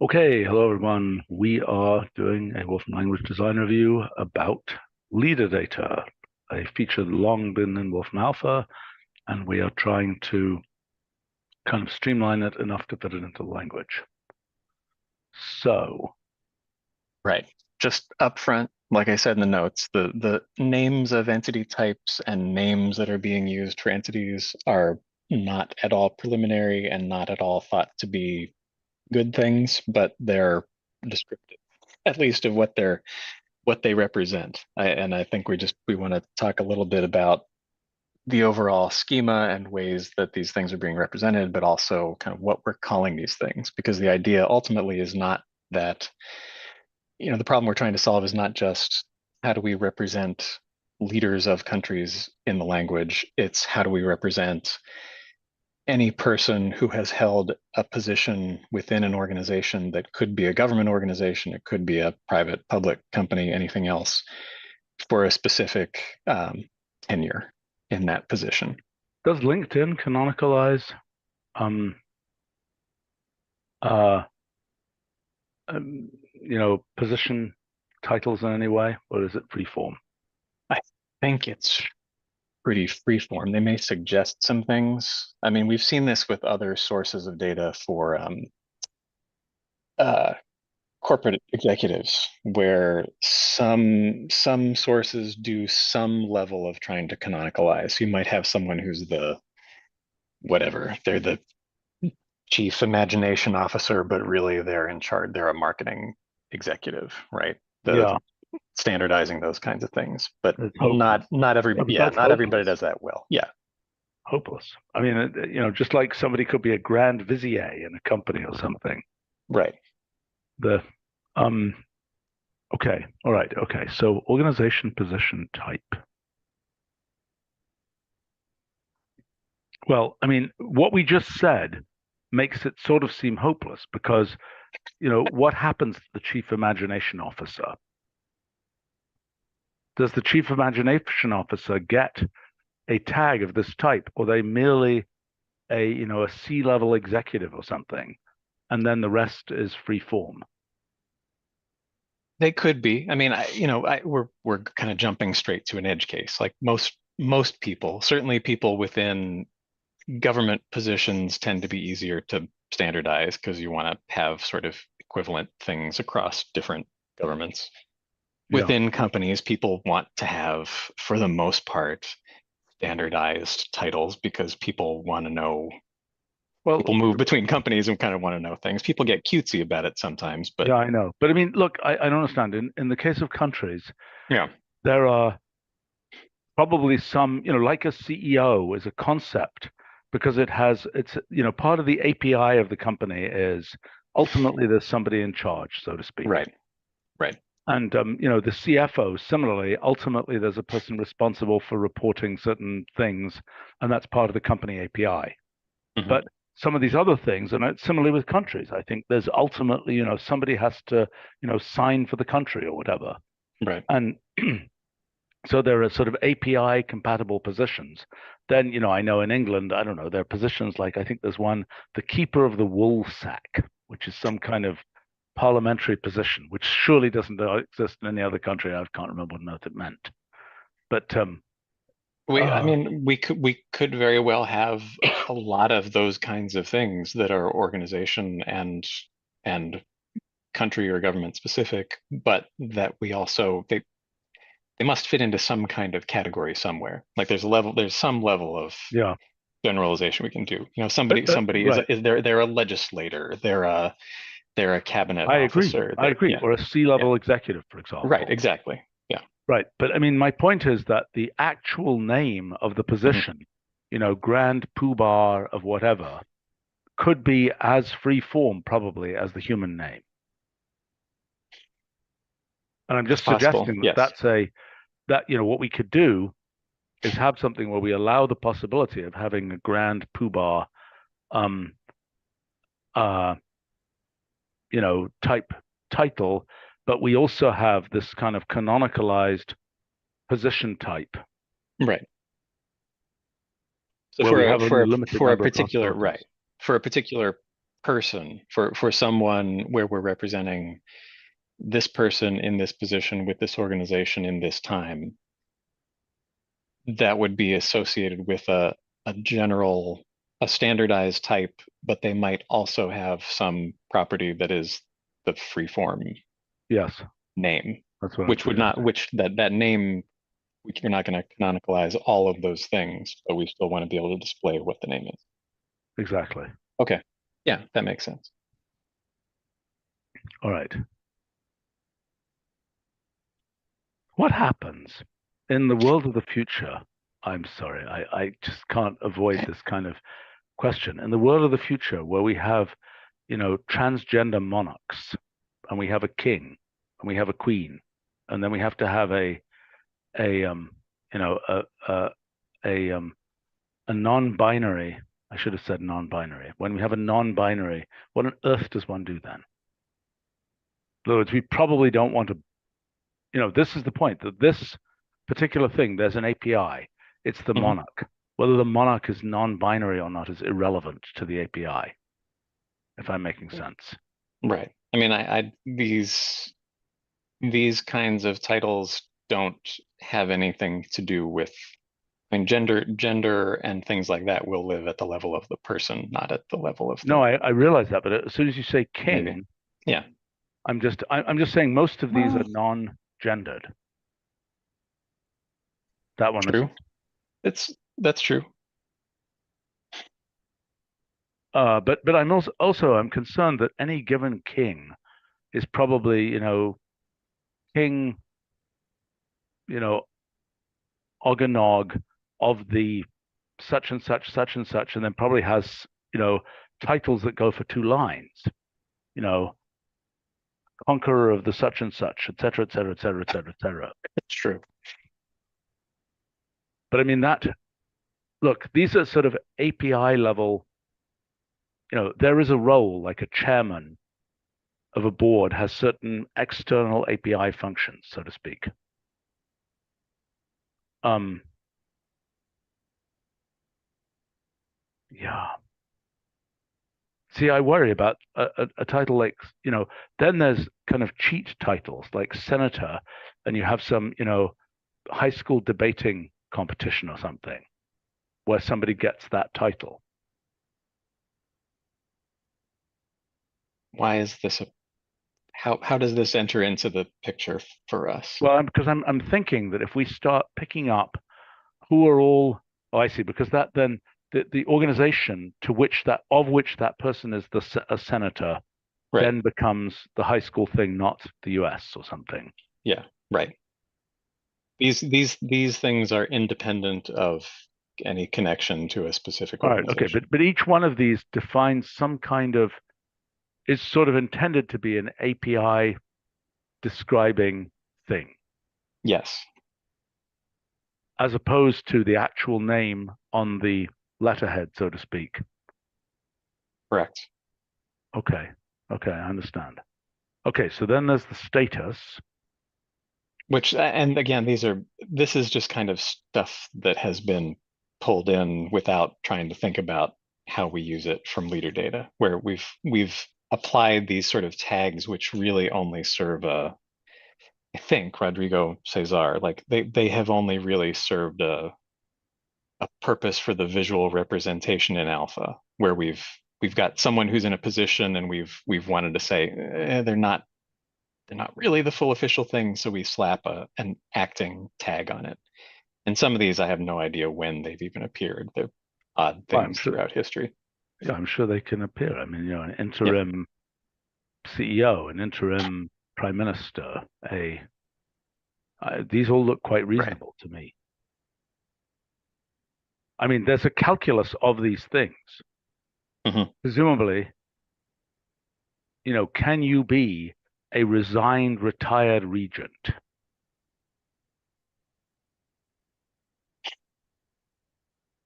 Okay, hello everyone. We are doing a Wolfram Language Design review about leader data, a feature that's long been in Wolfram Alpha, and we are trying to kind of streamline it enough to fit it into language. So, Right. Just upfront, like I said in the notes, the names of entity types and names that are being used for entities are not at all preliminary and not at all thought to be good things, but they're descriptive, at least of what they represent. And I think we want to talk a little bit about the overall schema and ways that these things are being represented, but also kind of what we're calling these things, because the idea ultimately is not that the problem we're trying to solve is not just how do we represent leaders of countries in the language, it's how do we represent any person who has held a position within an organization that could be a government organization, it could be a private public company, anything else, for a specific tenure in that position. does LinkedIn canonicalize um, uh, position titles in any way, or is it free form? I think it's pretty freeform. They may suggest some things. I mean, we've seen this with other sources of data for uh, corporate executives, where some sources do some level of trying to canonicalize. You might have someone who's the whatever, they're the chief imagination officer, but really they're in charge. They're a marketing executive, right? The Yeah, standardizing those kinds of things, but it's hopeless. not Yeah, everybody. but Yeah, that's not everybody hopeless. does that well. Yeah, Hopeless. I mean, just like somebody could be a grand vizier in a company or something. right. The um Okay. All right. Okay. So organization position type. Well, I mean, what we just said makes it sort of seem hopeless because, what happens to the chief imagination officer? Does the chief imagination officer get a tag of this type, or they merely a C-level executive or something, and then the rest is free form? They could be. I mean, we're kind of jumping straight to an edge case. Like most people, certainly people within government positions tend to be easier to standardize because you want to have sort of equivalent things across different governments. Yeah. Within companies, people want to have, for the most part, standardized titles because people want to know. People Well, move between companies and kind of want to know things. People get cutesy about it sometimes, but yeah, I know. But I mean, look, I don't understand. In the case of countries, yeah, there are probably some, like a CEO is a concept because it's part of the API of the company is ultimately there's somebody in charge, so to speak. right, right. And the CFO, similarly, ultimately there's a person responsible for reporting certain things, and that's part of the company API. Hmm. But some of these other things, and it's similarly with countries, I think there's ultimately, somebody has to, sign for the country or whatever. Right. And so there are sort of API compatible positions. Then, I know in England, I don't know, there are positions like I think there's one, the keeper of the wool sack, which is some kind of parliamentary position, which surely doesn't exist in any other country. I can't remember what on earth it meant. But I uh, mean, we could very well have a lot of those kinds of things that are organization and country or government specific, but that we also they must fit into some kind of category somewhere. Like there's some level of yeah, generalization we can do. Somebody right. is they're a legislator, they're a cabinet I agree. officer. I agree. Yeah, Or a yeah, C-level executive, for right, example. exactly. Yeah. Right. But I mean, my point is that the actual name of the Mhm. position, Grand Poobah of whatever, could be as free form probably as the human name. And I'm It's just possible. suggesting that Yes. what we could do is have something where we allow the possibility of having a Grand Poobah, um, uh, type title, but we also have this kind of canonicalized position type Right. So where we for a have only for a a limited for a number of particular possibilities. right for a particular person, for someone where we're representing this person in this position with this organization in this time, that would be associated with a general, a standardized type, but they might also have some property that is the freeform Yes, name, that's what I'm which would suggesting. not, which that name, you're not going to canonicalize all of those things, but we still want to be able to display what the name is. Exactly. Okay. Yeah, that makes sense. All right. What happens in the world of the future? I'm sorry, I just can't avoid this kind of question. In the world of the future, where we have, transgender monarchs, and we have a king, and we have a queen, and then we have to have a you know, a non-binary. I should have said non-binary. When we have a non-binary, what on earth does one do then? In other words, we probably don't want to. This is the point that this particular thing, there's an API. It's the Mhm. monarch. Whether the monarch is non-binary or not is irrelevant to the API, if I'm making sense. Right. I mean, these kinds of titles don't have anything to do with, I mean, gender and things like that will live at the level of the person, not at the level of No, the, I realize that, but as soon as you say maybe. king, Yeah. I'm just saying most of these are Well, non-gendered. That one true. isn't. That's true. But I'm concerned that any given king is probably, king, you know, Oganog of the such and such, and then probably has, titles that go for 2 lines, you know, conqueror of the such and such, et cetera, et cetera, et cetera, et cetera, et cetera. It's true. But I mean look, these are sort of API level, there is a role like a chairman of a board has certain external API functions, so to speak. Um, yeah. See, I worry about a title like, then there's kind of cheat titles like senator, and you have some, high school debating competition or something where somebody gets that title. Why is this how does this enter into the picture for us? Well, because I'm thinking that if we start picking up who are all, oh, I see, because that then the organization of which that person is a senator Right. then becomes the high school thing, not the US or something. Yeah, right. These things are independent of any connection to a specific All right, okay, organization. but each one of these defines some kind of is sort of intended to be an API describing thing, Yes, as opposed to the actual name on the letterhead, so to speak. correct. Okay, okay, I understand. Okay, so then there's the status. Which, and again, this is just kind of stuff that has been pulled in without trying to think about how we use it from leader data, where we've applied these sort of tags which really only serve I think Rodrigo Cesar, like they have only really served a purpose for the visual representation in alpha, where we've got someone who's in a position and we've wanted to say they're not really the full official thing, so we slap an acting tag on it. And some of these I have no idea when they've even appeared. They're odd Well, I'm things sure, throughout history. yeah, I'm sure they can appear. I mean, an Yep. interim CEO, an interim prime minister, these all look quite Right. reasonable to me. I mean, there's a calculus of these things. Hmm. Presumably, can you be a resigned, retired regent?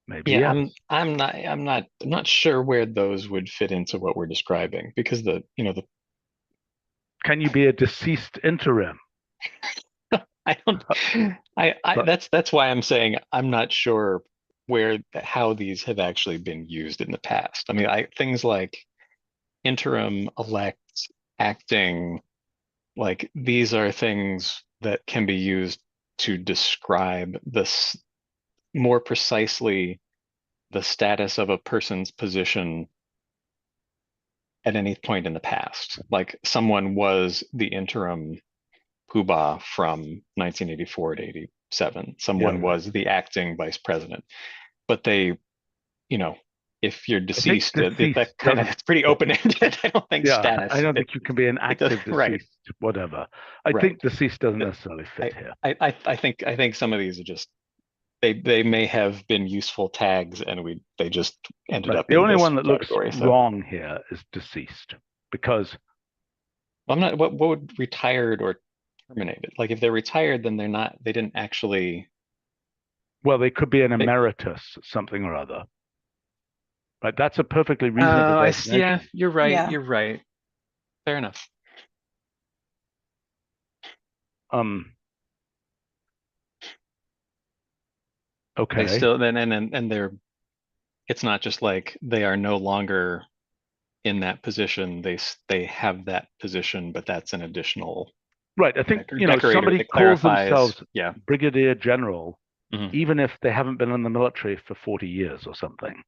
Maybe Yeah, yes. I'm not sure where those would fit into what we're describing because the Can you be a deceased interim? I don't I But that's why I'm saying I'm not sure how these have actually been used in the past. I mean, I things like interim, elect, acting, like these are things that can be used to describe this more precisely the status of a person's position at any point in the past. Like someone was the interim poobah from 1984 to 87. Yeah, Someone right. was the acting vice president. But they, you know, if you're I think deceased, deceased that kind of doesn't. it's pretty open-ended. I don't think Yeah, I status don't fit. think you can be an It does, active right, deceased, whatever. I right. think deceased doesn't necessarily fit I, here. I think some of these are just they may have been useful tags and they just ended Right. up The in only this one that looks category. So wrong here is deceased because, I'm not what would retired or terminated? Like if they're retired, then they didn't actually well, they could be an they, emeritus something or other. Right. That's a perfectly reasonable yeah, designation. you're right. Yeah. You're right. Fair enough. Um, They okay. still then and they're it's not just like they are no longer in that position. They have that position, but that's an additional Right. I think, decorator somebody that calls clarifies. themselves Yeah. brigadier general, Mhm. even if they haven't been in the military for 40 years or something.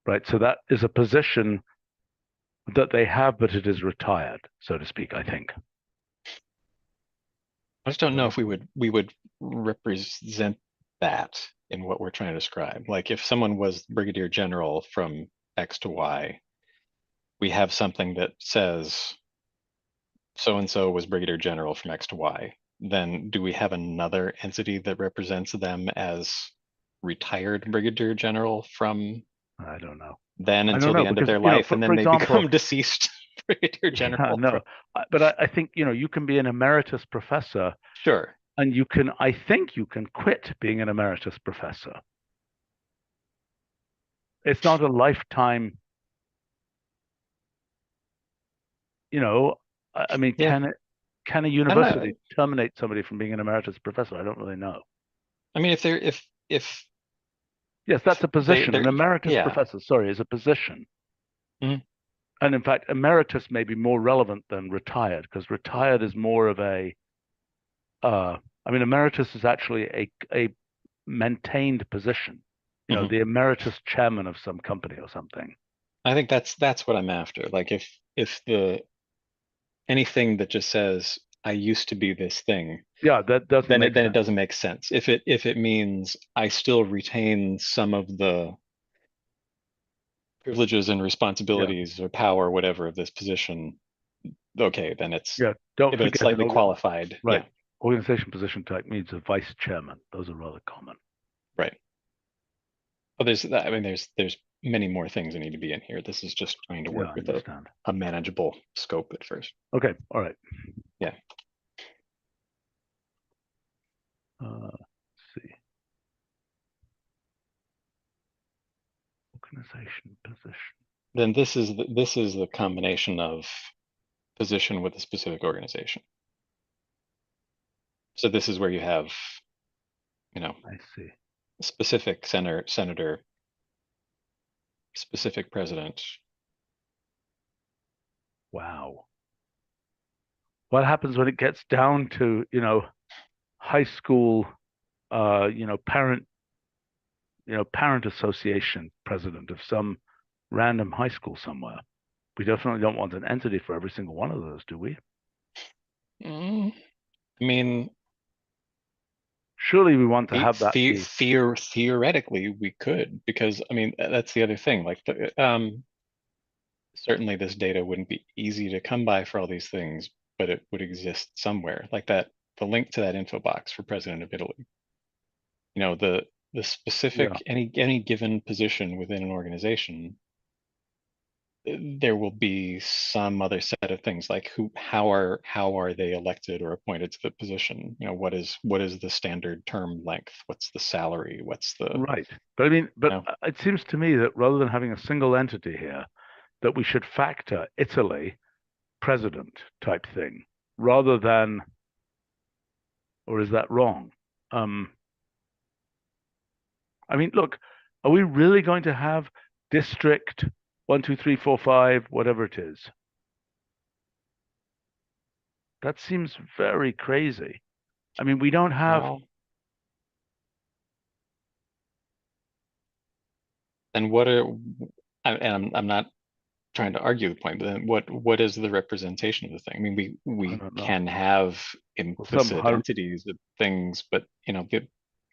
Right. So that is a position that they have, but it is retired, so to speak, I think. I just don't know if we would represent that in what we're trying to describe. Like if someone was brigadier general from X to Y, we have something that says so and so was brigadier general from X to Y. Then do we have another entity that represents them as retired brigadier general from I don't know. then I don't until know the end of because, their life, and for then they example, become deceased brigadier yeah, general no, from but I think, you can be an emeritus professor sure. and I think you can quit being an emeritus professor. It's not a lifetime, I mean, Yeah, can a I don't know. university terminate somebody from being an emeritus professor? I don't really know. I mean, if Yes, that's a position. they're An emeritus yeah. professor, sorry, is a position. Mhm. And in fact, emeritus may be more relevant than retired because retired is more of I mean, emeritus is actually a maintained position. Mhm. The emeritus chairman of some company or something. I think that's what I'm after. Like if the anything that just says I used to be this thing, Yeah, that doesn't make then it sense. doesn't make sense. If it means I still retain some of the privileges and Yeah, responsibilities or power, whatever, of this position, okay, then yeah. Don't if it's forget slightly qualified, right. yeah, Organization position type means a vice chairman. Those are rather common. right. But I mean, there's many more things that need to be in here. This is just trying to Yeah, work I with understand. a manageable scope at first. Okay, all right. Yeah. Let's see. Organization position. Then this is the combination of position with a specific organization. So this is where you have, I see. specific senator, specific president. Wow. What happens when it gets down to, high school, parent, parent association president of some random high school somewhere? We definitely don't want an entity for every single one of those, do we? I mean, Surely we want to have that be. theoretically we could, because I mean that's the other thing. Like certainly this data wouldn't be easy to come by for all these things, but it would exist somewhere. Like that, the link to that info box for president of Italy. The Yeah, specific any given position within an organization, there will be some other set of things like how are they elected or appointed to the position? What is the standard term length? What's the salary? What's the right. But I mean, but no? it seems to me that rather than having a single entity here, that we should factor Italy president type thing rather than, or is that wrong? I mean, look, are we really going to have district 1, 2, 3, 4, 5, whatever it is. That seems very crazy. I mean, we don't have. Well, and what are, and I'm not trying to argue the point, but then what is the representation of the thing? I mean, we don't know. can have Well, some implicit entities of things, but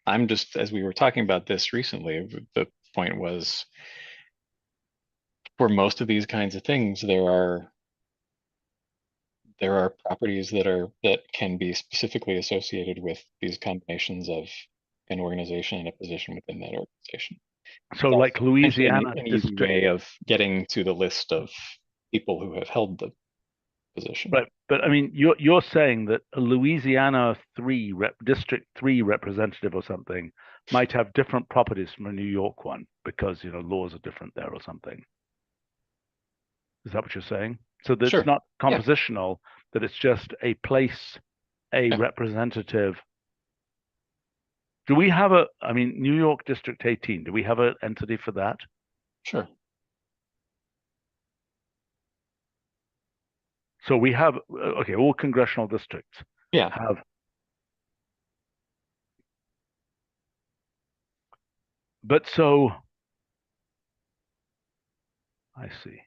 I'm just, as we were talking about this recently, the point was for most of these kinds of things, there are properties that can be specifically associated with these combinations of an organization and a position within that organization. So, That's like potentially Louisiana an easy district, way of getting to the list of people who have held the position. right? But I mean, you're saying that a Louisiana District 3 representative or something might have different properties from a New York one because laws are different there or something. Is that what you're saying? So that's Sure. not Yeah. compositional, that it's just a place, a Yeah. representative. Do we have New York District 18, do we have an entity for that? Sure. So we have, okay, all congressional districts Yeah. have. But so, I see.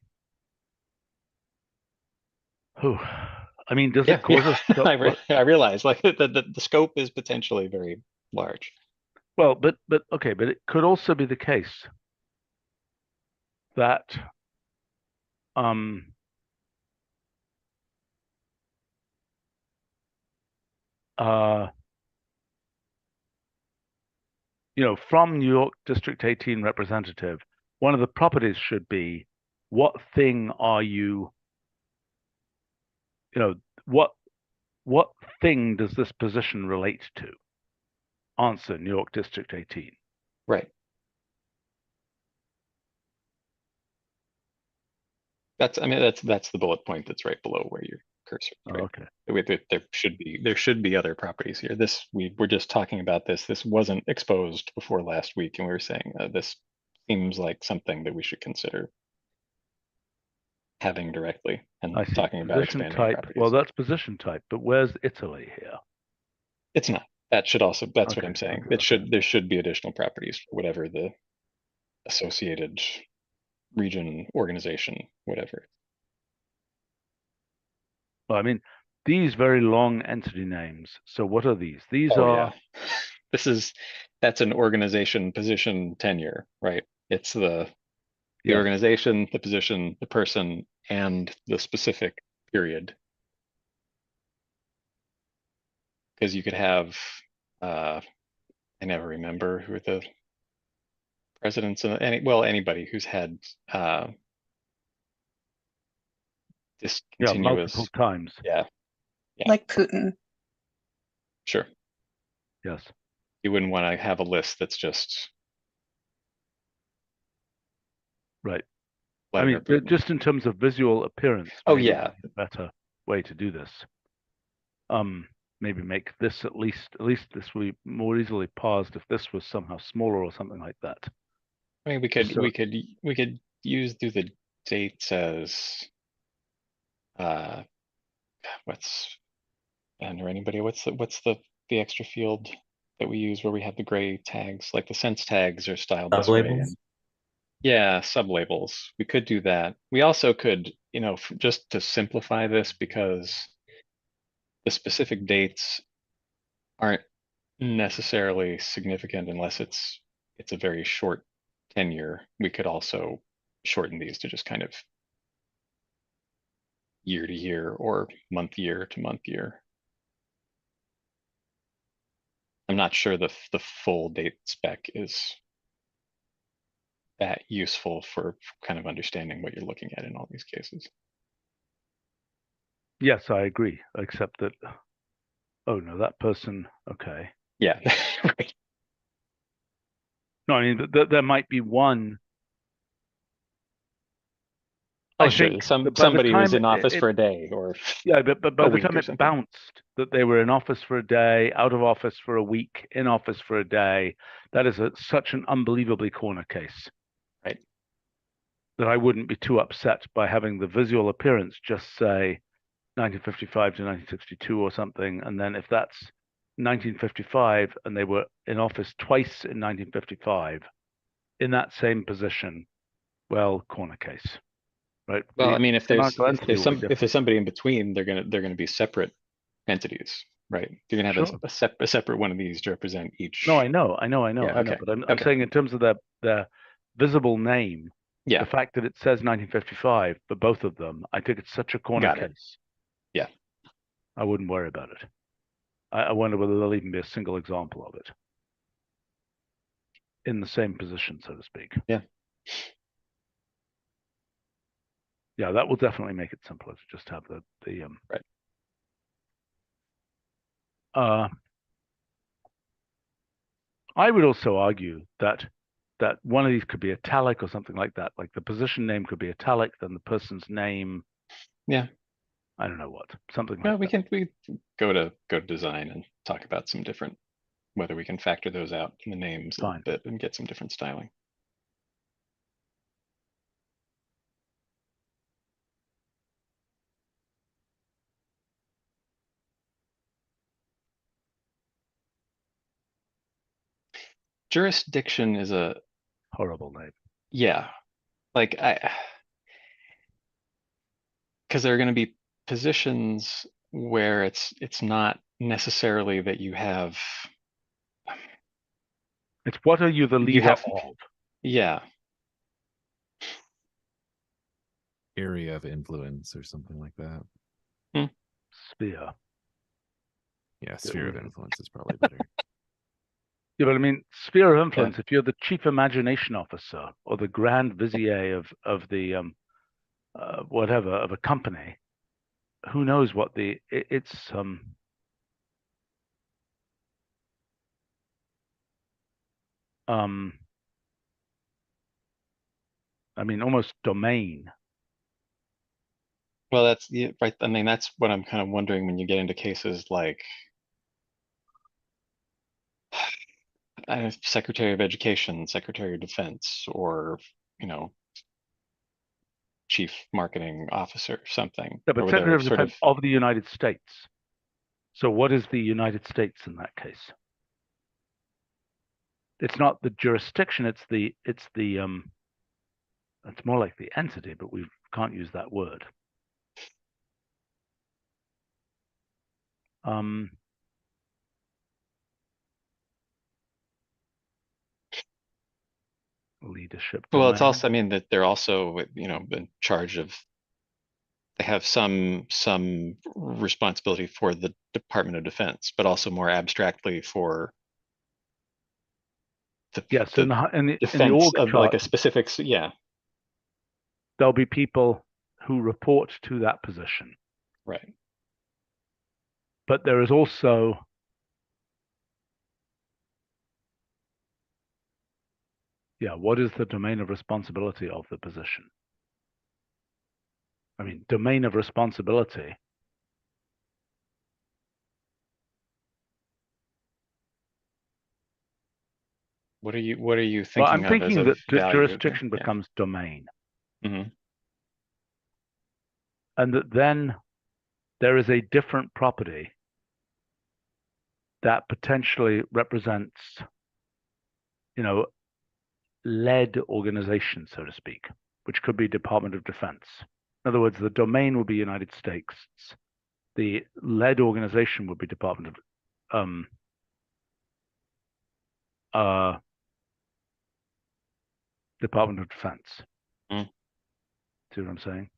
Oh, I mean, does Yeah. it cause us? I realize like the scope is potentially very large. Well, but okay, but it could also be the case that um uh from New York District 18 representative, one of the properties should be what thing are you, what thing does this position relate to? Answer, New York District 18. Right. That's the bullet point that's right below where your cursor is, right? Okay. There should be other properties here. We were just talking about this. This wasn't exposed before last week, and we were saying this seems like something that we should consider having directly and I see. talking about Position expanding type. properties. Well, that's position type, but where's Italy here? It's not. That's what Okay, I'm saying. okay. There should be additional properties for whatever the associated region, organization, whatever. Well, I mean, these very long entity names. So what are these? These Oh are. yeah. That's an organization position tenure, right? It's the Yes. organization, the position, the person, and the specific period. Because you could have I never remember who the presidents and anybody who's had Yeah, discontinuous. multiple times. Yeah. Like Putin. Sure. Yes. You wouldn't want to have a list that's just Right. I Vladimir mean, Putin. just in terms of visual appearance. Oh maybe yeah. A better way to do this. Maybe make this at least this will be more easily parsed if this was somehow smaller or something like that. I mean, we could use do the dates as or anybody, what's the extra field that we use where we have the gray tags, like the sense tags are styled this way. Sublabels? And yeah, sublabels. We could do that. We also could, just to simplify this, because the specific dates aren't necessarily significant unless it's a very short tenure. We could also shorten these to just kind of year to year or month year to month year. I'm not sure the full date spec is that useful for kind of understanding what you're looking at in all these cases. Yes, I agree, except that, oh no, that person, okay. Yeah, right. No, I mean, there might be one. Oh, I sure. think Somebody who's in office for a day or yeah, but by a the week time or it something. bounced that they were in office for a day, out of office for a week, in office for a day, that is such an unbelievably corner case. Right. that I wouldn't be too upset by having the visual appearance just say 1955 to 1962 or something, and then if that's 1955 and they were in office twice in 1955 in that same position, well, corner case, right? Well, The I mean, if canonical entity will be if there's different. somebody in between, they're gonna be separate entities, right? You're gonna have Sure. a separate one of these to represent No, each. I know. Yeah, okay, But I'm okay, saying in terms of their visible name, the yeah, fact that it says 1955 for both of them, I think it's such a corner got it. case. Yeah, I wouldn't worry about it. I wonder whether there'll even be a single example of it in the same position, so to speak. yeah. Yeah, that will definitely make it simpler to just have the Right. I would also argue that one of these could be italic or something like that. Like the position name could be italic, then the person's name, Yeah. I don't know what, something No, like that. we go to design and talk about some different, whether we can factor those out in the names a little Fine. bit and get some different styling. Jurisdiction is a, Horrible name. yeah, like because there are going to be positions where it's not necessarily that It's what are you the you leader have, of? yeah, Area of influence or something like that. Sphere. Yeah, sphere of would- influence is probably better. Yeah, but I mean, sphere of yeah, influence, if you're the chief imagination officer or the grand vizier of the whatever of a company, who knows what it's I mean almost domain. well, that's yeah, right. I mean, that's what I'm kind of wondering when you get into cases like Secretary of Education, Secretary of Defense, or you know, Chief Marketing Officer, something, Yeah, or but where Secretary they're of sort Defense of, of the United States. So what is the United States in that case? It's not the jurisdiction, it's the it's more like the entity, but we can't use that word. Leadership well, it's domain. also, I mean, that they're also, in charge of, they have some responsibility for the Department of Defense, but also more abstractly for Yes, the in the defense org of like chart, a specific, yeah, there'll be people who report to that position. right. But there is also what is the domain of responsibility of the position? I mean, domain of responsibility. What are you Well, I'm thinking of as thinking a that value here? jurisdiction Yeah. becomes domain, Hmm. and that then there is a different property that potentially represents, led organization, so to speak, which could be Department of Defense. In other words, the domain would be United States. The led organization would be Department of Department of Defense. Mm. See what I'm saying?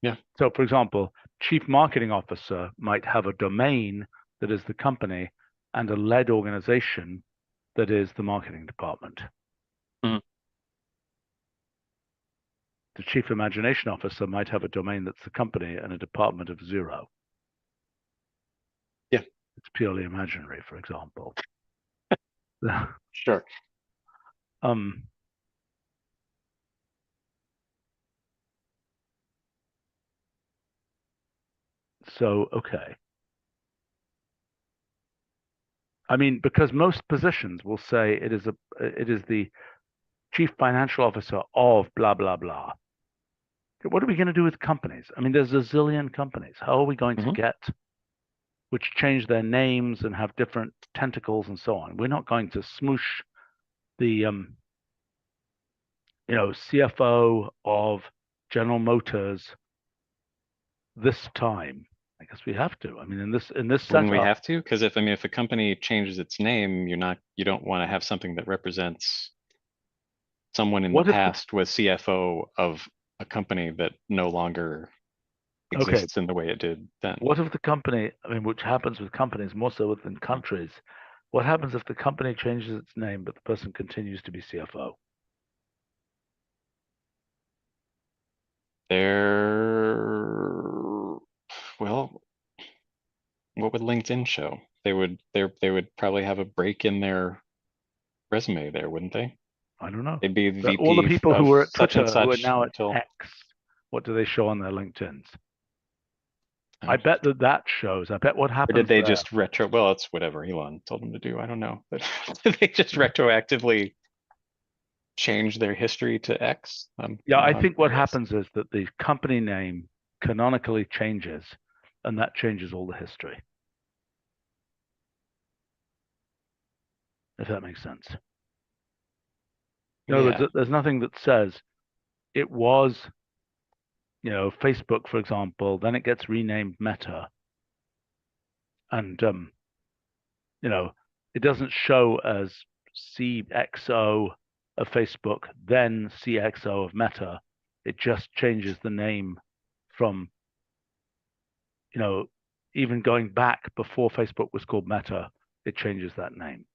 Yeah. So, for example, Chief Marketing Officer might have a domain that is the company and a led organization that is the marketing department. Mm. The Chief Imagination Officer might have a domain that's the company and a department of zero. Yeah. It's purely imaginary, for example. Sure. So, okay. I mean, because most positions will say it is the chief financial officer of blah, blah, blah. What are we going to do with companies? I mean, there's a zillion companies. How are we going to Mhm. get, which change their names and have different tentacles and so on? We're not going to smoosh the, CFO of General Motors this time. I guess we have to. I mean, in this Wouldn't we setup, have to? Because if a company changes its name, you don't want to have something that represents someone in the what if past was CFO of a company that no longer okay, exists in the way it did then. what if the company, I mean, which happens with companies more so within countries, what happens if the company changes its name, but the person continues to be CFO? Well, what would LinkedIn show? They would probably have a break in their resume there, wouldn't they? I don't know. They'd be the But all the VP people who of were at such and Twitter who are such now at until. X, what do they show on their LinkedIn's? Oh. I bet that shows. I bet what Or happens did they there. just well, it's whatever Elon told them to do. I don't know. But did they just retroactively change their history to X? Yeah, I I'm think what curious. happens is that the company name canonically changes, and that changes all the history. If that makes sense. In other words, Yeah. there's nothing that says it was, Facebook, for example, then it gets renamed Meta. And, it doesn't show as CXO of Facebook, then CXO of Meta. It just changes the name from, even going back before Facebook was called Meta, it changes that name.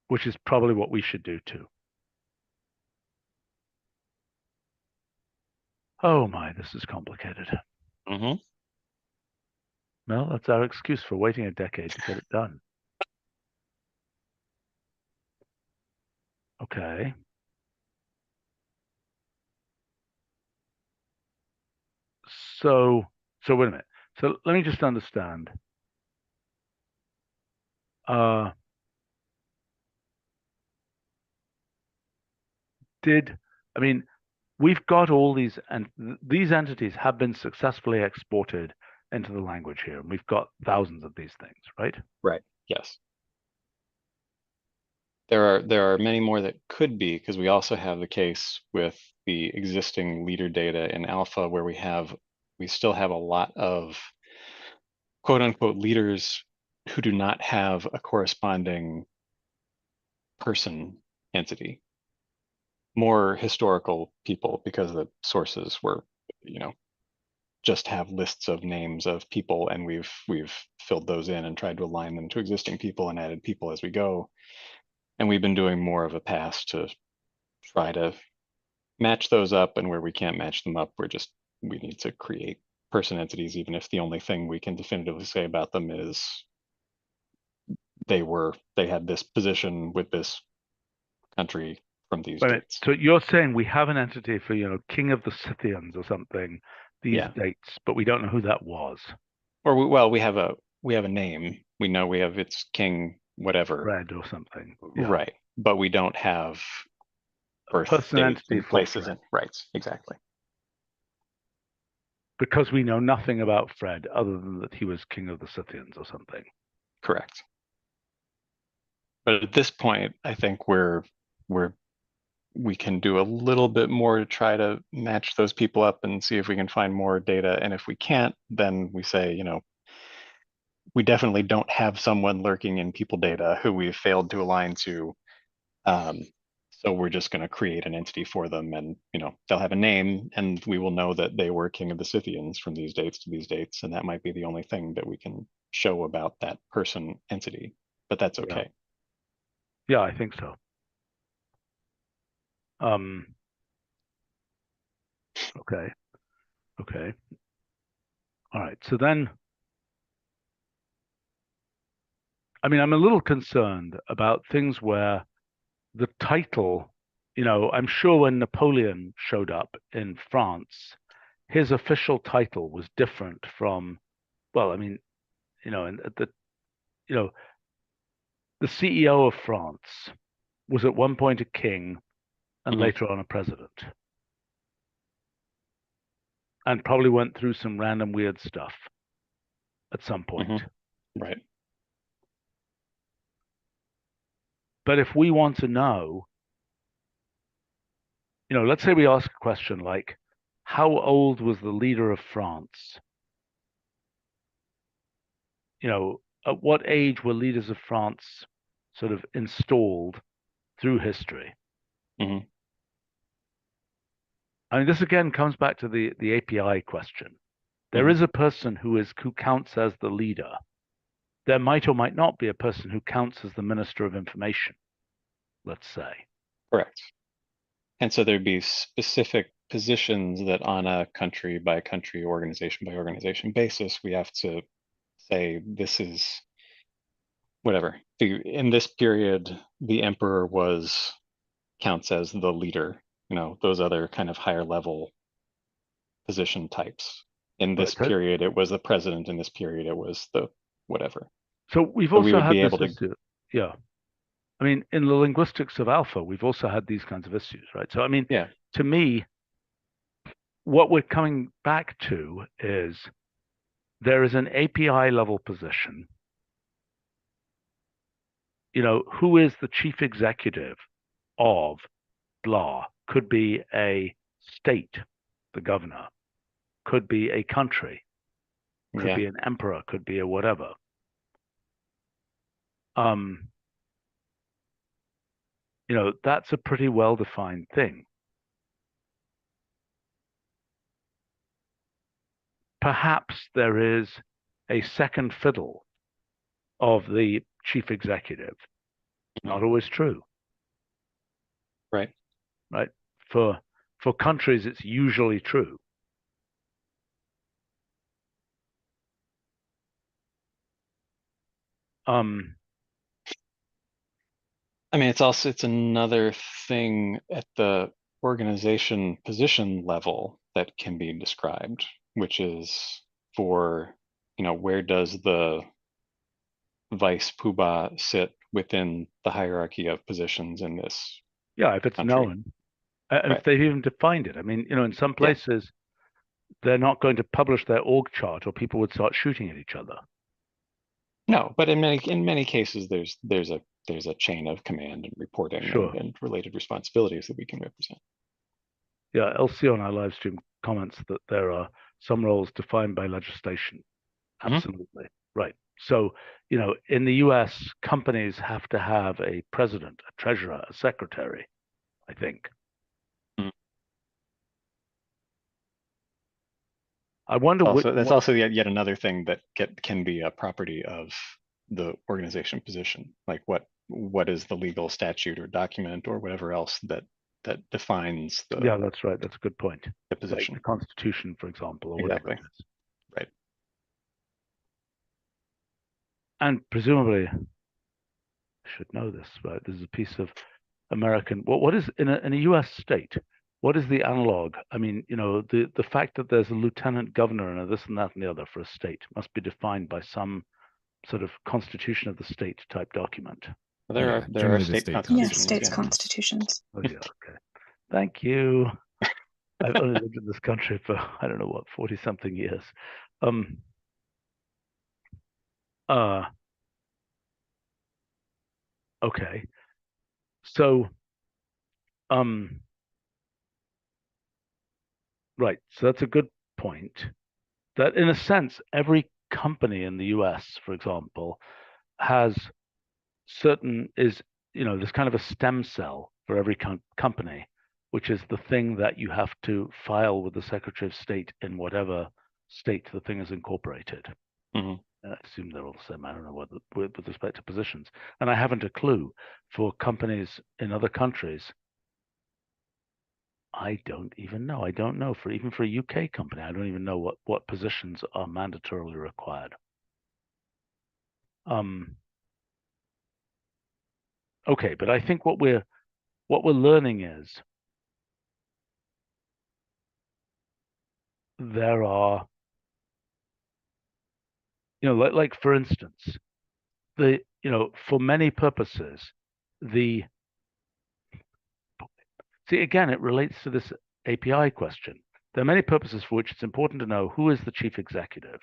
Which is probably what we should do too. Oh my, this is complicated. Mm-hmm. Well, that's our excuse for waiting a decade to get it done. Okay. So wait a minute. So let me just understand. I mean, we've got all these, and these entities have been successfully exported into the language here, and we've got thousands of these things, right? Right. Yes. There are many more that could be, because we also have the case with the existing leader data in alpha where we still have a lot of quote unquote leaders who do not have a corresponding person entity. More historical people, because the sources were, just have lists of names of people, and we've filled those in and tried to align them to existing people and added people as we go. And we've been doing more of a pass to try to match those up, and where we can't match them up, we need to create person entities, even if the only thing we can definitively say about them is they had this position with this country from these Wait a minute. dates. So you're saying we have an entity for, King of the Scythians or something, these Yeah. dates, but we don't know who that was. Or we have a name. We know we have its king, whatever. Fred or something. Yeah. Right. But we don't have birth Person dates entity and for places Fred. and rights. Exactly. Because we know nothing about Fred other than that he was king of the Scythians or something. Correct. But at this point, I think we can do a little bit more to try to match those people up and see if we can find more data. And if we can't, then we say, we definitely don't have someone lurking in people data who we've failed to align to. So we're just going to create an entity for them, and they'll have a name, and we will know that they were king of the Scythians from these dates to these dates, and that might be the only thing that we can show about that person entity. But that's okay. Yeah, I think so. Okay. All right. So then, I mean, I'm a little concerned about things where the title, I'm sure when Napoleon showed up in France, his official title was different from, well, I mean, and at the, the CEO of France was at one point a king and Mhm. later on a president, and probably went through some random weird stuff at some point. Right. But if we want to know, let's say we ask a question like, how old was the leader of France? At what age were leaders of France sort of installed through history? Mhm. I mean, this again comes back to the API question. There Mhm. is a person who counts as the leader. There might or might not be a person who counts as the minister of information, let's say. Correct. And so there'd be specific positions that on a country by country, organization by organization basis, we have to say this is whatever. In this period, the emperor counts as the leader, those other kind of higher level position types. In this Right. period, it was the president. In this period, it was the whatever. So we've So we also would had be this able to, issue. Yeah. I mean, in the linguistics of alpha, we've also had these kinds of issues, right? So, I mean, yeah. to me, what we're coming back to is there is an API level position. Who is the chief executive of blah? Could be a state, the governor, could be a country, could Yeah. be an emperor, could be a whatever. That's a pretty well-defined thing. Perhaps there is a second fiddle of the chief executive. Not always true. Right. Right? For countries, it's usually true. I mean, it's another thing at the organization position level that can be described, which is for, where does the vice poobah sit within the hierarchy of positions in this Yeah, if it's country? known, and Right. if they've even defined it. I mean, in some Yeah. places, they're not going to publish their org chart, or people would start shooting at each other. No, but in many cases, there's a chain of command and reporting Sure. and related responsibilities that we can represent. Yeah, LC on our live stream comments that there are some roles defined by legislation. Mhm. Absolutely. Right. So, in the US, companies have to have a president, a treasurer, a secretary, I think. Mhm. I wonder That's also yet another thing that can be a property of the organization position. Like what is the legal statute or document or whatever else that defines Yeah, that's right. That's a good point. the Like position. the Constitution, for example, or whatever it Exactly. is. Right. And presumably, I should know this, right? This is a piece of American. What is in a US state? What is the analog? I mean, the fact that there's a lieutenant governor and a this and that and the other for a state must be defined by some sort of constitution of the state type document. There Yeah, are generally the state state constitutions. Yes, states' Yeah. constitutions. Oh yeah, okay. Thank you. I've only lived in this country for I don't know what 40 something years. Okay. So right. So that's a good point. That in a sense, every company in the US, for example, has there's kind of a stem cell for every company, which is the thing that you have to file with the Secretary of State in whatever state the thing is incorporated. Mhm. And I assume they're all the same. I don't know what with respect to positions, and I haven't a clue for companies in other countries. I don't even know. I don't know even for a UK company. I don't even know what positions are mandatorily required. Okay, but I think what we're learning is there are, like for instance, for many purposes, see, again, it relates to this API question. There are many purposes for which it's important to know who is the chief executive.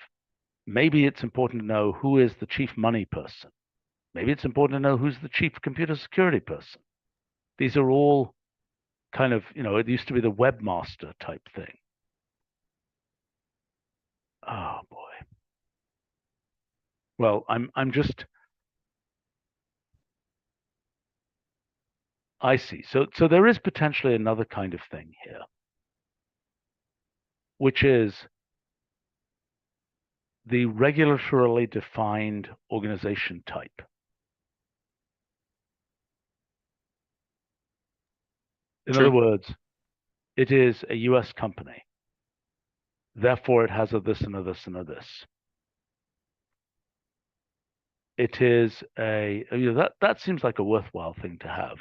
Maybe it's important to know who is the chief money person. Maybe it's important to know who's the chief computer security person. These are all kind of, it used to be the webmaster type thing. Oh boy. Well, I see. So there is potentially another kind of thing here, which is the regulatorily defined organization type. In True. other words, it is a US company. Therefore, it has a this and a this and a this. It is that seems like a worthwhile thing to have.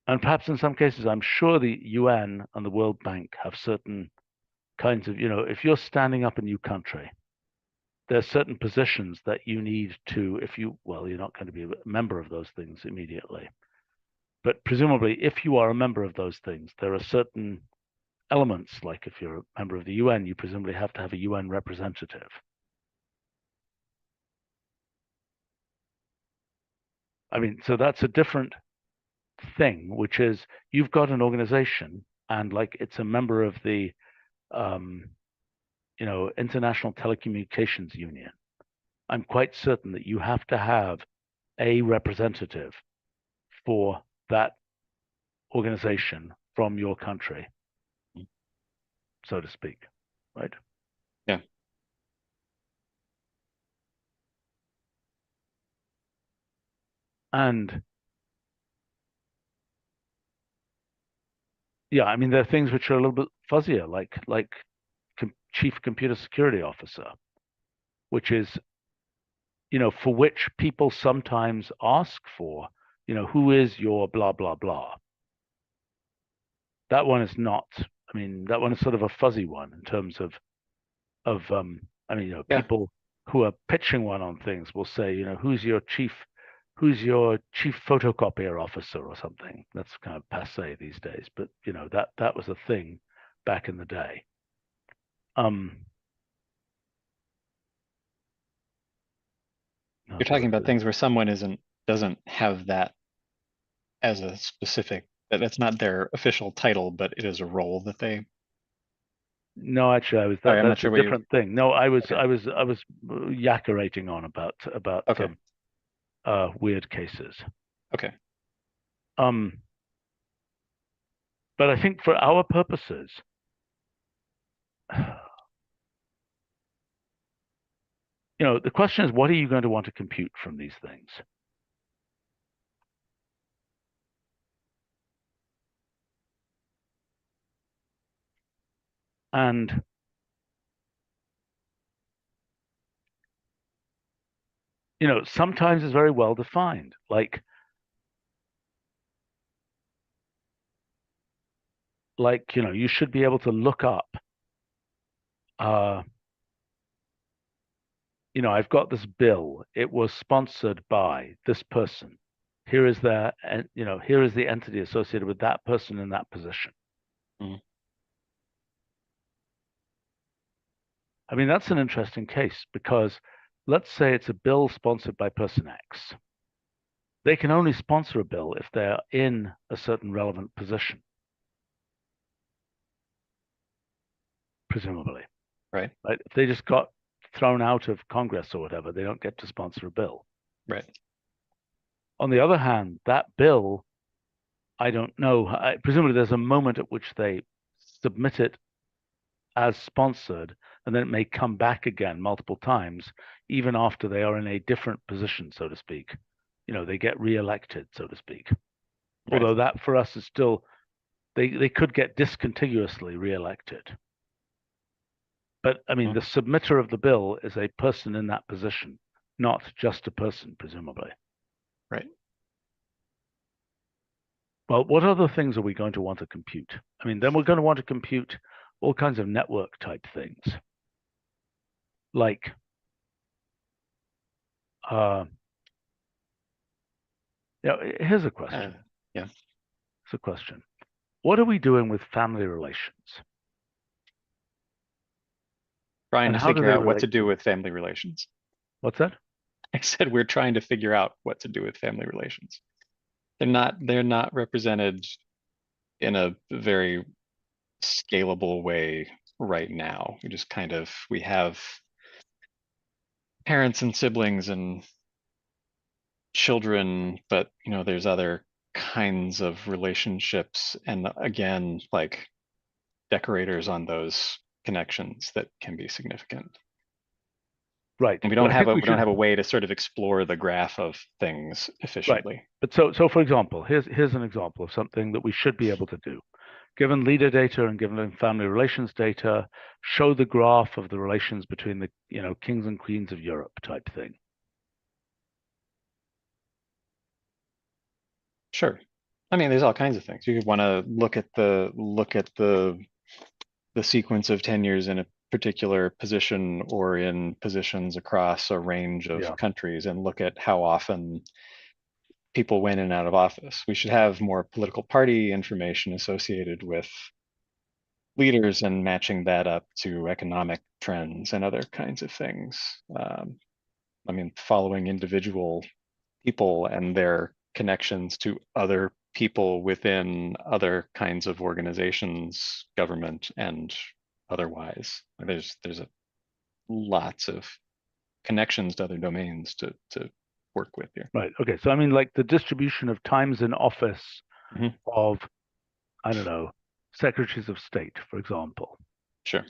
And perhaps in some cases, I'm sure the UN and the World Bank have certain kinds of, if you're standing up a new country, there are certain positions that you need to, you're not going to be a member of those things immediately. But presumably, if you are a member of those things, there are certain elements, like if you're a member of the UN, you presumably have to have a UN representative. I mean, so that's a different thing, which is you've got an organization and like it's a member of the International Telecommunications Union. I'm quite certain that you have to have a representative for that organization from your country, so to speak, right? Yeah. And yeah, I mean, there are things which are a little bit fuzzier, like chief computer security officer, which is, for which people sometimes ask for, who is your blah, blah, blah. That one is not, that one is sort of a fuzzy one in terms of Yeah. people who are pitching one on things will say, who's your chief photocopier officer or something. That's kind of passé these days, but that was a thing back in the day. You're talking about things where someone doesn't have that as a specific, that's not their official title, but it is a role that they. No, actually, I was Sorry, I'm not that's sure a what different thing. No, I was Okay. I was yakkerating on about Okay. weird cases. Okay. But I think for our purposes, the question is, what are you going to want to compute from these things? And sometimes it's very well defined, like you should be able to look up I've got this bill, it was sponsored by this person, here is here is the entity associated with that person in that position. Mhm. I mean, that's an interesting case because let's say it's a bill sponsored by person X. They can only sponsor a bill if they're in a certain relevant position, presumably. Right. Right? If they just got thrown out of Congress or whatever, they don't get to sponsor a bill. Right. On the other hand, that bill, I don't know, presumably there's a moment at which they submit it as sponsored, and then it may come back again multiple times, even after they are in a different position, so to speak. They get reelected, so to speak. Right. Although that for us is still, they could get discontinuously reelected. But I mean, the submitter of the bill is a person in that position, not just a person, presumably. Right. Well, what other things are we going to want to compute? I mean, then we're going to want to compute all kinds of network type things. Like, Here's a question. yeah. It's a question. What are we doing with family relations? Trying And to how do figure they out what relate to do to- with family relations. What's that? I said we're trying to figure out what to do with family relations. They're not represented in a very scalable way right now. We have parents and siblings and children, but there's other kinds of relationships, and again, like decorators on those connections that can be significant. Right. And we But don't I have think a we we don't should- have a way to sort of explore the graph of things efficiently. But so for example, here's an example of something that we should be able to do. Given leader data and given family relations data, show the graph of the relations between the kings and queens of Europe type thing. Sure. I mean, there's all kinds of things. You want to look at the sequence of tenures in a particular position or in positions across a range of Yeah. countries and look at how often people went in and out of office. We should have more political party information associated with leaders and matching that up to economic trends and other kinds of things. I mean, following individual people and their connections to other people within other kinds of organizations, government, and otherwise. There's lots of connections to other domains to work with here. Right. Okay. So I mean, like the distribution of times in office Mhm. of, I don't know, secretaries of state, for example, Sure.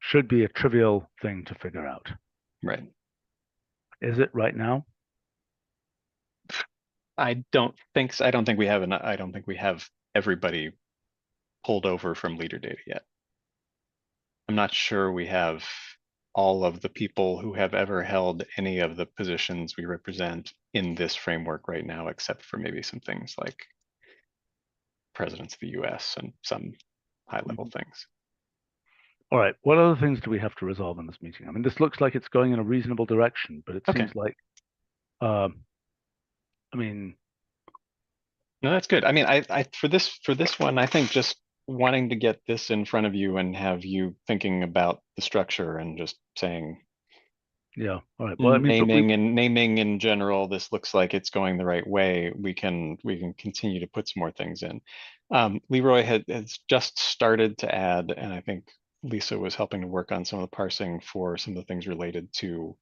should be a trivial thing to figure out. Right. Is it right now? I don't think so. I don't think we have everybody pulled over from leader data yet. I'm not sure we have all of the people who have ever held any of the positions we represent in this framework right now, except for maybe some things like presidents of the US and some high level things. All right. What other things do we have to resolve in this meeting? I mean, this looks like it's going in a reasonable direction, but it Okay. seems like, I mean, No, that's good. I mean, I for this one, I think just wanting to get this in front of you and have you thinking about the structure and just saying, yeah. All right. Well, I mean, but naming in general, this looks like it's going the right way. We can continue to put some more things in. Leroy has just started to add, and I think Lisa was helping to work on some of the parsing for some of the things related to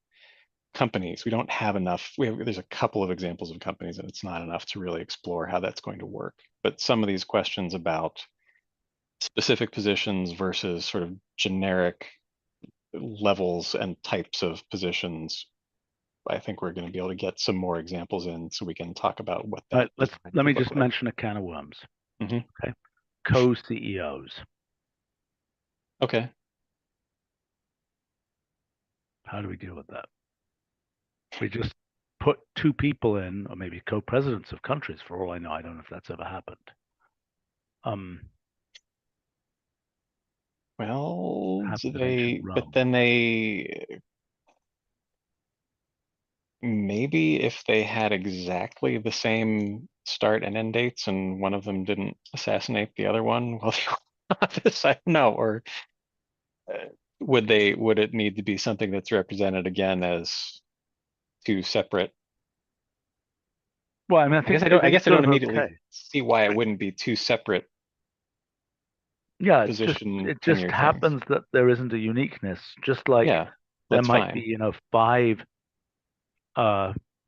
companies. We don't have enough. There's a couple of examples of companies, and it's not enough to really explore how that's going to work. But some of these questions about specific positions versus sort of generic levels and types of positions, I think we're going to be able to get some more examples in so we can talk about what that. let me just mention a can of worms. Mhm. Okay. Co-CEOs. Okay. How do we deal with that? We just put two people in, or maybe co-presidents of countries, for all I know. I don't know if that's ever happened. Well, happened in ancient but Rome. then maybe if they had exactly the same start and end dates and one of them didn't assassinate the other one while they were in office, I don't know. Or would it need to be something that's represented again as two separate? Well, I mean, I guess I don't immediately okay. see why it wouldn't be two separate. Yeah, position it just tenure happens that there isn't a uniqueness, just like Yeah, there that's might fine. be, 5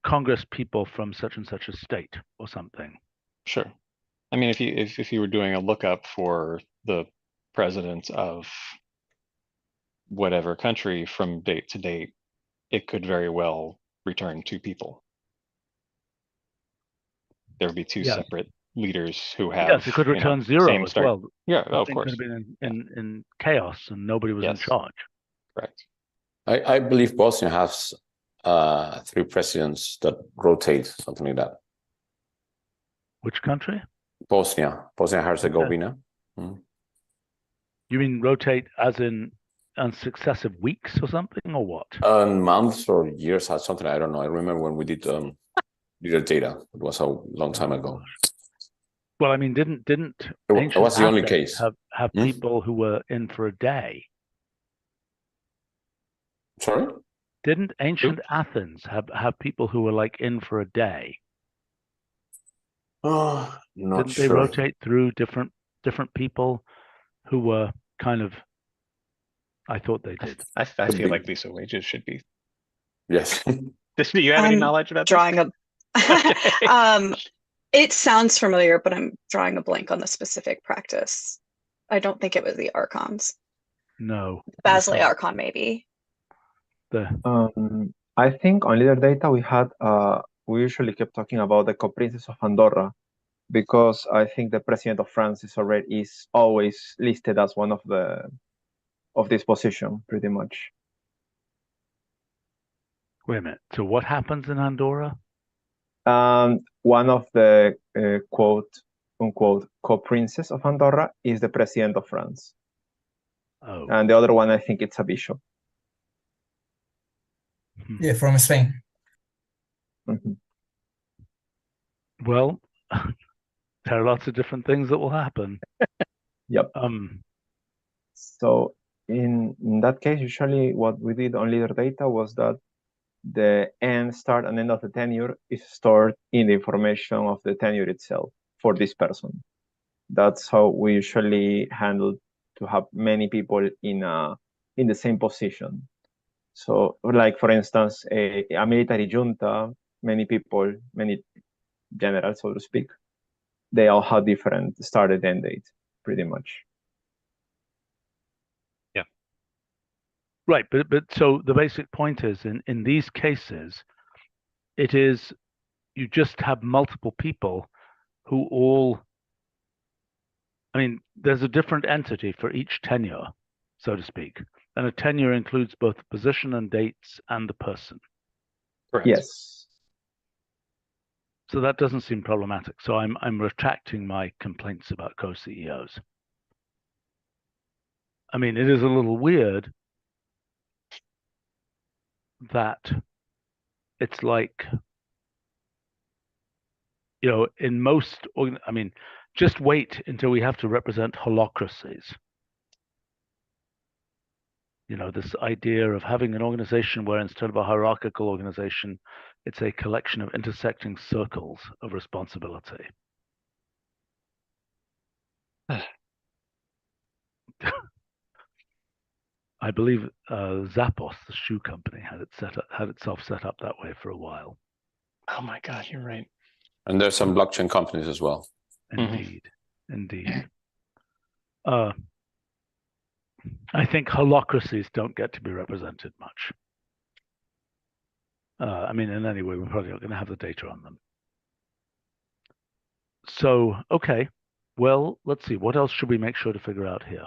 Congress people from such and such a state or something. Sure. I mean, if you were doing a lookup for the president of whatever country from date to date, it could very well return two people. There would be two Yes. separate leaders who have. Yes, it could return 0 same as start. well. Yeah, The of thing course. could have been in chaos and nobody was in Yes. charge. Correct. I believe Bosnia has 3 presidents that rotate, something like that. Which country? Bosnia Herzegovina. You mean rotate as in on successive weeks or something, or what? Months or years or something. I don't know. I remember when we did leader data. It was a long time ago. Well, I mean, didn't It ancient was the only Athens case. have Hmm? people who were in for a day? Sorry? Didn't ancient Athens have people who were like in for a day? Oh, not Didn't they sure. rotate through different people who were kind of? I thought they did. I Could feel be. like Lisa wages should be. Yes. Do you have any I'm knowledge about drawing a Okay. it sounds familiar, but I'm drawing a blank on the specific practice. I don't think it was the Archons. No, Basile Archon, maybe. the I think on leader data we usually kept talking about the co-princess of Andorra because I think the president of France is always listed as one of this position pretty much. wait a minute. So what happens in Andorra? One of the quote unquote co-princess of Andorra is the president of France, Oh, and the other one I think it's a bishop. Yeah, from Spain. Mhm. well, there are lots of different things that will happen. Yep. So in that case, usually what we did on leader data was that the start and end of the tenure is stored in the information of the tenure itself for this person. That's how we usually handle to have many people in the same position. So, like for instance, a military junta, many generals, so to speak, they all have different start and end dates, pretty much. Right, but so the basic point is in these cases, it is you just have multiple people who all. I mean, there's a different entity for each tenure, so to speak, and a tenure includes both the position and dates and the person. Correct. Yes. So that doesn't seem problematic. So I'm retracting my complaints about co-CEOs. I mean, it is a little weird that it's like, you know, in most, I mean, just wait until we have to represent holocracies. You know, this idea of having an organization where instead of a hierarchical organization, it's a collection of intersecting circles of responsibility. I believe Zappos, the shoe company, had itself set up that way for a while. Oh my God, you're right. And there's some blockchain companies as well. Indeed, indeed. I think holocracies don't get to be represented much. I mean, in any way, we're probably not going to have the data on them. So, okay. Well, let's see. What else should we make sure to figure out here?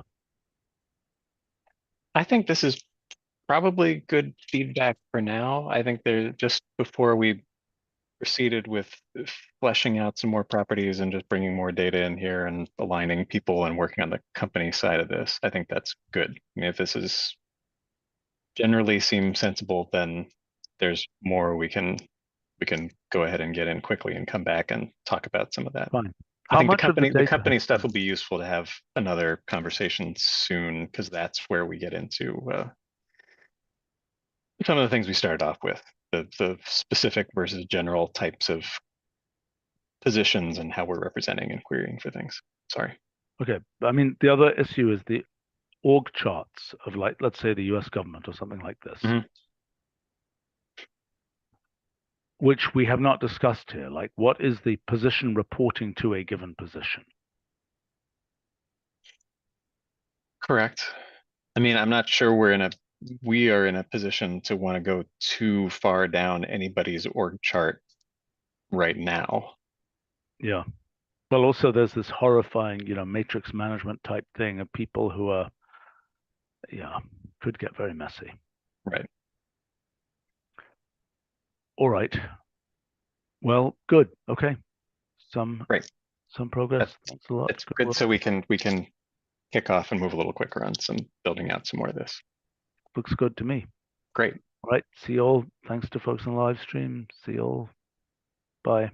I think this is probably good feedback for now. I think there just before we proceeded with fleshing out some more properties and just bringing more data in here and aligning people and working on the company side of this, I think that's good. I mean, if this is generally seems sensible, then there's more we can go ahead and get in quickly and come back and talk about some of that. Fine. I How think much of the the data company has stuff been- will be useful to have another conversation soon, because that's where we get into some of the things we started off with, the specific versus general types of positions and how we're representing and querying for things. Sorry. Okay. I mean, the other issue is the org charts of, like, let's say the US government or something like this, Mhm. which we have not discussed here. Like, what is the position reporting to a given position? Correct. I mean, I'm not sure we are in a position to want to go too far down anybody's org chart right now. Yeah. Well, also there's this horrifying, you know, matrix management type thing of people who are, yeah, could get very messy. Right. All right. Well, good. Okay. Some progress. Thanks a lot. It's good. So we can kick off and move a little quicker on building out some more of this. looks good to me. Great. All right. See you all. Thanks to folks on live stream. See you all. Bye.